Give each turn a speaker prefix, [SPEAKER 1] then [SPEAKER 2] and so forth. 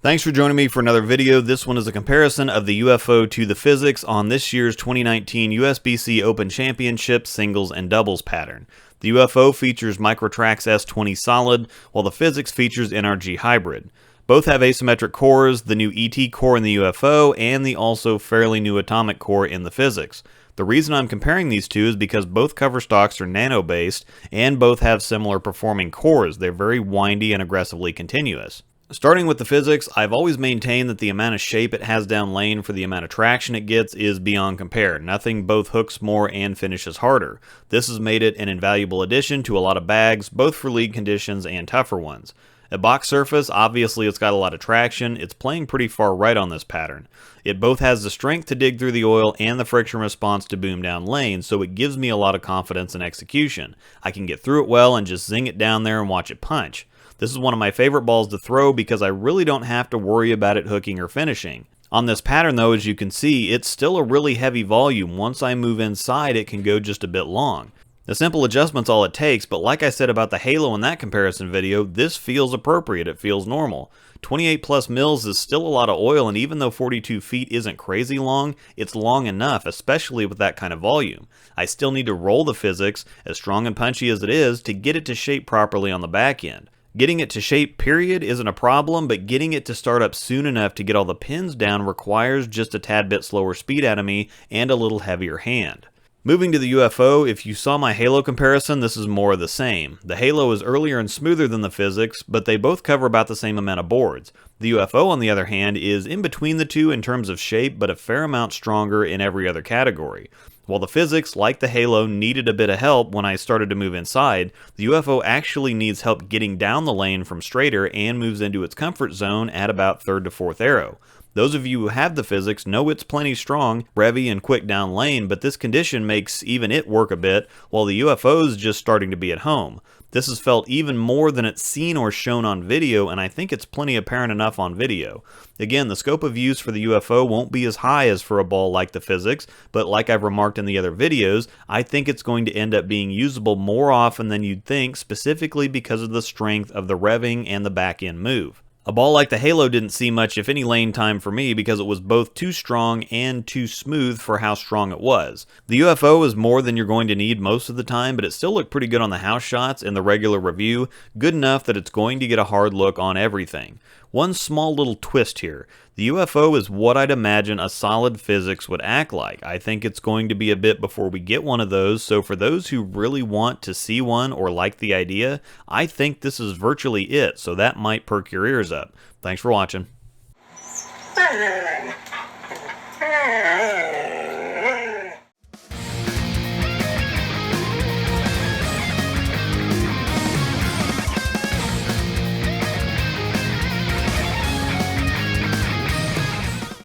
[SPEAKER 1] Thanks for joining me for another video. This one is a comparison of the UFO to the PhysiX on this year's 2019 USBC Open Championship singles and doubles pattern. The UFO features Microtrax S20 solid, while the PhysiX features NRG hybrid. Both have asymmetric cores, the new ET core in the UFO, and the also fairly new atomic core in the PhysiX. The reason I'm comparing these two is because both cover stocks are nano-based, and both have similar performing cores. They're very windy and aggressively continuous. Starting with the PhysiX, I've always maintained that the amount of shape it has down lane for the amount of traction it gets is beyond compare. Nothing both hooks more and finishes harder. This has made it an invaluable addition to a lot of bags, both for league conditions and tougher ones. At box surface, obviously it's got a lot of traction. It's playing pretty far right on this pattern. It both has the strength to dig through the oil and the friction response to boom down lane, so it gives me a lot of confidence in execution. I can get through it well and just zing it down there and watch it punch. This is one of my favorite balls to throw because I really don't have to worry about it hooking or finishing. On this pattern though, as you can see, it's still a really heavy volume. Once I move inside, it can go just a bit long. The simple adjustment's all it takes, but like I said about the Halo in that comparison video, this feels appropriate, it feels normal. 28 plus mils is still a lot of oil, and even though 42 feet isn't crazy long, it's long enough, especially with that kind of volume. I still need to roll the PhysiX, as strong and punchy as it is, to get it to shape properly on the back end. Getting it to shape, period, isn't a problem, but getting it to start up soon enough to get all the pins down requires just a tad bit slower speed out of me and a little heavier hand. Moving to the UFO, if you saw my Halo comparison, this is more of the same. The Halo is earlier and smoother than the PhysiX, but they both cover about the same amount of boards. The UFO, on the other hand, is in between the two in terms of shape, but a fair amount stronger in every other category. While the PhysiX, like the Halo, needed a bit of help when I started to move inside, the UFO actually needs help getting down the lane from straighter and moves into its comfort zone at about 3rd to 4th arrow. Those of you who have the PhysiX know it's plenty strong, revvy, and quick down lane, but this condition makes even it work a bit, while the UFO's just starting to be at home. This is felt even more than it's seen or shown on video, and I think it's plenty apparent enough on video. Again, the scope of use for the UFO won't be as high as for a ball like the PhysiX, but like I've remarked in the other videos, I think it's going to end up being usable more often than you'd think, specifically because of the strength of the revving and the back end move. A ball like the Halo didn't see much, if any, lane time for me because it was both too strong and too smooth for how strong it was. The UFO is more than you're going to need most of the time, but it still looked pretty good on the house shots in the regular review, good enough that it's going to get a hard look on everything. One small little twist here. The UFO is what I'd imagine a solid PhysiX would act like. I think it's going to be a bit before we get one of those, so for those who really want to see one or like the idea, I think this is virtually it, so that might perk your ears up. Thanks for watching.